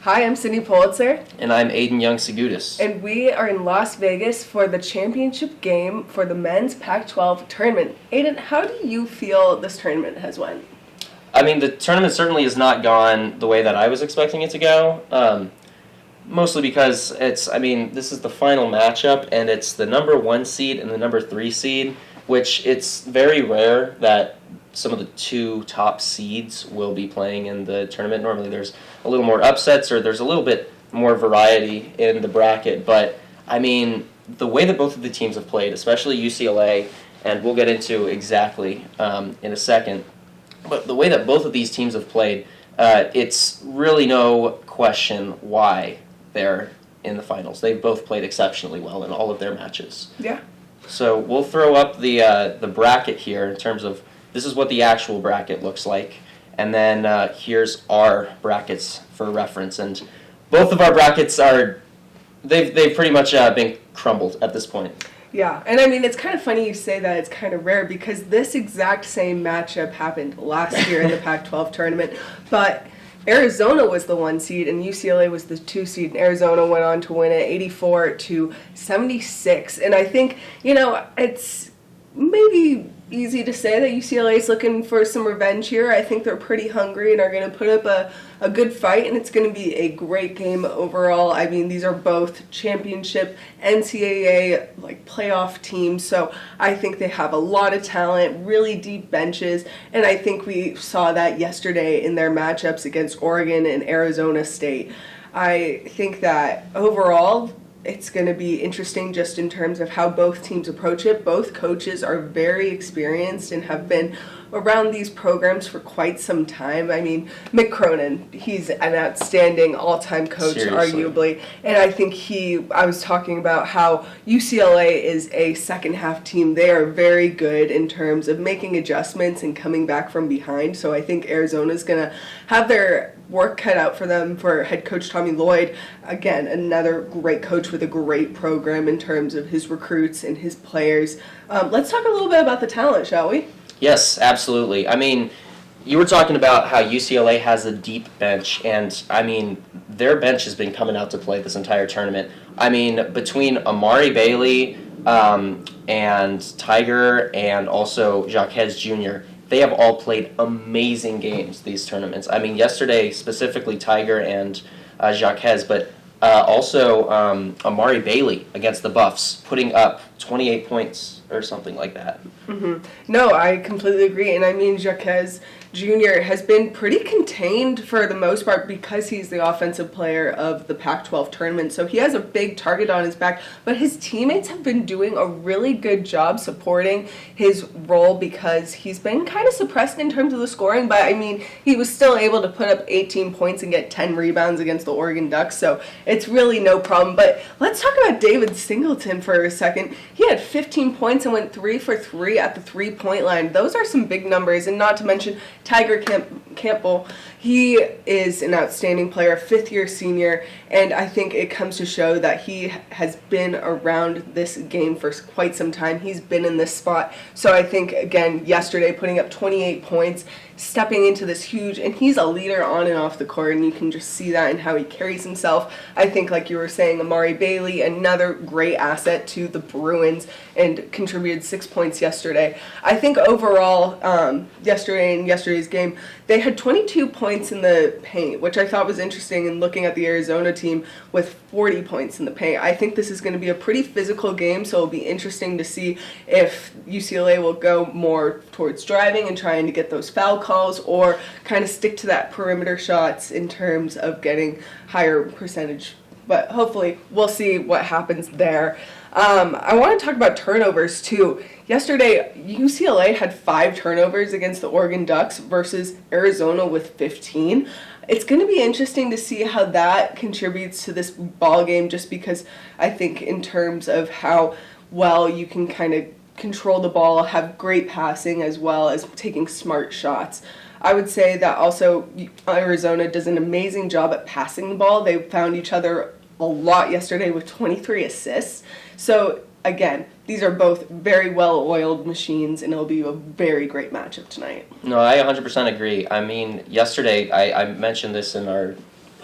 Hi, I'm Sydney Politzer. And I'm Aidan Young-Sgoutas. And we are in Las Vegas for the championship game for the men's Pac-12 tournament. Aidan, how do you feel this tournament has went? I mean, the tournament certainly has not gone the way that I was expecting it to go. Mostly because this is the final matchup, and it's the number 1 seed and the number 3 seed, which it's very rare that some of the 2 top seeds will be playing in the tournament. Normally there's a little more upsets or there's a little bit more variety in the bracket. But, I mean, the way that both of the teams have played, especially UCLA, and we'll get into exactly in a second, but the way that both of these teams have played, it's really no question why they're in the finals. They've both played exceptionally well in all of their matches. Yeah. So we'll throw up the bracket here in terms of this is what the actual bracket looks like, and then here's our brackets for reference. And both of our brackets they've pretty much been crumbled at this point. Yeah, and I mean, it's kind of funny you say that. It's kind of rare because this exact same matchup happened last year in the Pac-12 tournament, but Arizona was the 1 seed and UCLA was the 2 seed, and Arizona went on to win it 84-76. And I think, it's maybe easy to say that UCLA is looking for some revenge here. I think they're pretty hungry and are going to put up a good fight, and it's going to be a great game overall. I mean, these are both championship NCAA playoff teams, so I think they have a lot of talent, really deep benches, and I think we saw that yesterday in their matchups against Oregon and Arizona State. I think that overall it's going to be interesting just in terms of how both teams approach it. Both coaches are very experienced and have been around these programs for quite some time. I mean, Mick Cronin, he's an outstanding all-time coach, Seriously. arguably. And I think I was talking about how UCLA is a second-half team. They are very good in terms of making adjustments and coming back from behind. So I think Arizona's going to have their work cut out for them for head coach Tommy Lloyd. Again, another great coach with a great program in terms of his recruits and his players. Let's talk a little bit about the talent, shall we? Yes, absolutely. I mean, you were talking about how UCLA has a deep bench, and I mean, their bench has been coming out to play this entire tournament. I mean, between Amari Bailey and Tiger and also Jacques Jr., they have all played amazing games these tournaments. I mean, yesterday specifically Tiger and Jacques, but also Amari Bailey against the Buffs, putting up 28 points or something like that. Mm-hmm. No, I completely agree. And I mean, Jacques Jr. has been pretty contained for the most part because he's the offensive player of the Pac-12 tournament. So he has a big target on his back. But his teammates have been doing a really good job supporting his role because he's been kind of suppressed in terms of the scoring. But I mean, he was still able to put up 18 points and get 10 rebounds against the Oregon Ducks. So it's really no problem. But let's talk about David Singleton for a second. He had 15 points and went 3 for 3 at the 3-point line. Those are some big numbers, and not to mention Tiger Campbell. He is an outstanding player, a 5th-year senior, and I think it comes to show that he has been around this game for quite some time. He's been in this spot. So I think, again, yesterday putting up 28 points, stepping into this huge, and he's a leader on and off the court, and you can just see that in how he carries himself. I think, like you were saying, Amari Bailey, another great asset to the Bruins, and contributed 6 points yesterday. I think overall, yesterday in yesterday's game, they had 22 points in the paint, which I thought was interesting in looking at the Arizona team with 40 points in the paint. I think this is going to be a pretty physical game, so it'll be interesting to see if UCLA will go more towards driving and trying to get those foul calls or kind of stick to that perimeter shots in terms of getting higher percentage. But hopefully we'll see what happens there. I want to talk about turnovers too. Yesterday, UCLA had 5 turnovers against the Oregon Ducks versus Arizona with 15. It's going to be interesting to see how that contributes to this ball game, just because I think in terms of how well you can kind of control the ball, have great passing, as well as taking smart shots. I would say that also Arizona does an amazing job at passing the ball. They found each other a lot yesterday with 23 assists. So again, these are both very well-oiled machines, and it'll be a very great matchup tonight. No, I 100% agree. I mean, yesterday, I mentioned this in our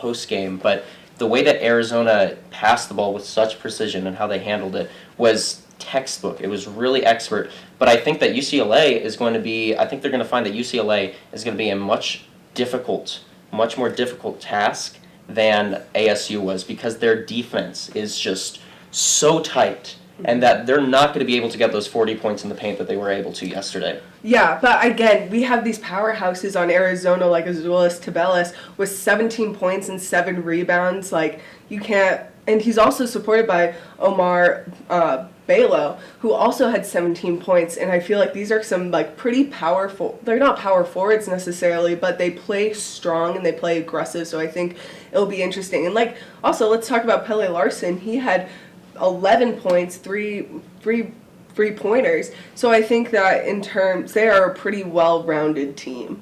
post game, but the way that Arizona passed the ball with such precision and how they handled it was textbook. It was really expert. But I think that UCLA is going to be, I think they're going to find that UCLA is going to be a much more difficult task than ASU was, because their defense is just so tight, and that they're not going to be able to get those 40 points in the paint that they were able to yesterday. Yeah, but again, we have these powerhouses on Arizona like Azuolas Tubelis with 17 points and 7 rebounds. Like, you can't, and he's also supported by Omar Balo, who also had 17 points, and I feel like these are some like pretty powerful, they're not power forwards necessarily, but they play strong and they play aggressive, so I think it'll be interesting. And like, also, let's talk about Pele Larson. He had 11 points, three pointers. So I think that in terms, they are a pretty well-rounded team.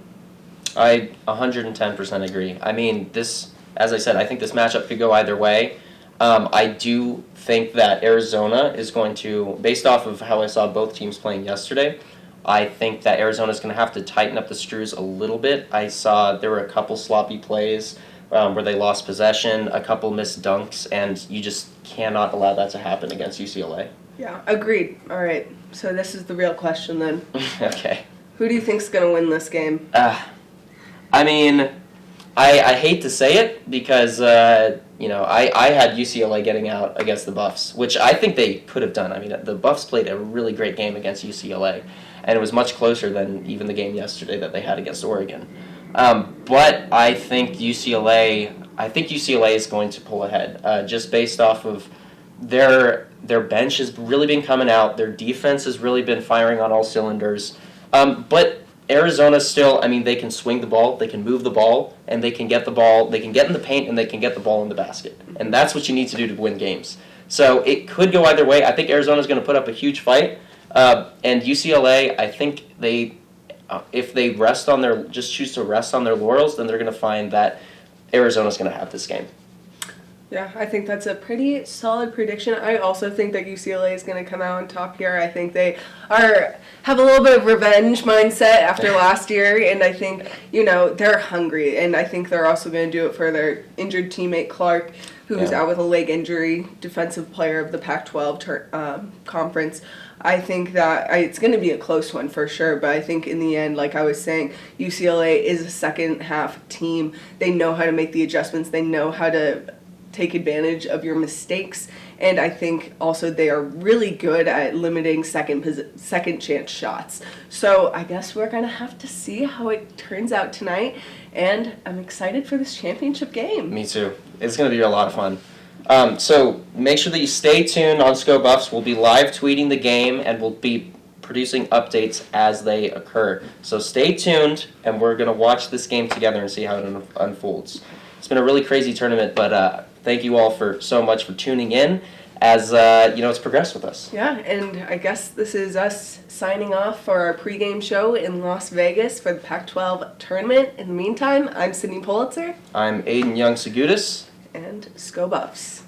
I 110% agree. I mean, this, as I said, I think this matchup could go either way. I do think that Arizona is going to, based off of how I saw both teams playing yesterday, I think that Arizona is going to have to tighten up the screws a little bit. I saw there were a couple sloppy plays where they lost possession, a couple missed dunks, and you just cannot allow that to happen against UCLA. Yeah, agreed. All right, so this is the real question then. Okay. Who do you think's going to win this game? I mean, I hate to say it because, I had UCLA getting out against the Buffs, which I think they could have done. I mean, the Buffs played a really great game against UCLA, and it was much closer than even the game yesterday that they had against Oregon. But I think UCLA is going to pull ahead, just based off of their bench has really been coming out. Their defense has really been firing on all cylinders. But Arizona still, I mean, they can swing the ball, they can move the ball, and they can get the ball, they can get in the paint, and they can get the ball in the basket. And that's what you need to do to win games. So it could go either way. I think Arizona's going to put up a huge fight. And UCLA, I think if they choose to rest on their laurels, then they're going to find that Arizona's going to have this game. Yeah, I think that's a pretty solid prediction. I also think that UCLA is going to come out on top here. I think they have a little bit of revenge mindset after last year, and I think, they're hungry, and I think they're also going to do it for their injured teammate Clark, who's out with a leg injury, defensive player of the Pac-12 conference. I think that it's going to be a close one for sure, but I think in the end, like I was saying, UCLA is a second half team. They know how to make the adjustments. They know how to take advantage of your mistakes, and I think also they are really good at limiting second chance shots. So I guess we're going to have to see how it turns out tonight, and I'm excited for this championship game. Me too. It's going to be a lot of fun. So make sure that you stay tuned on Sco Buffs. We'll be live tweeting the game, and we'll be producing updates as they occur. So stay tuned, and we're going to watch this game together and see how it unfolds. It's been a really crazy tournament, but thank you all so much for tuning in as it's progressed with us. Yeah, and I guess this is us signing off for our pregame show in Las Vegas for the Pac-12 tournament. In the meantime, I'm Sydney Politzer. I'm Aidan Young-Sgoutas. And Sco Buffs.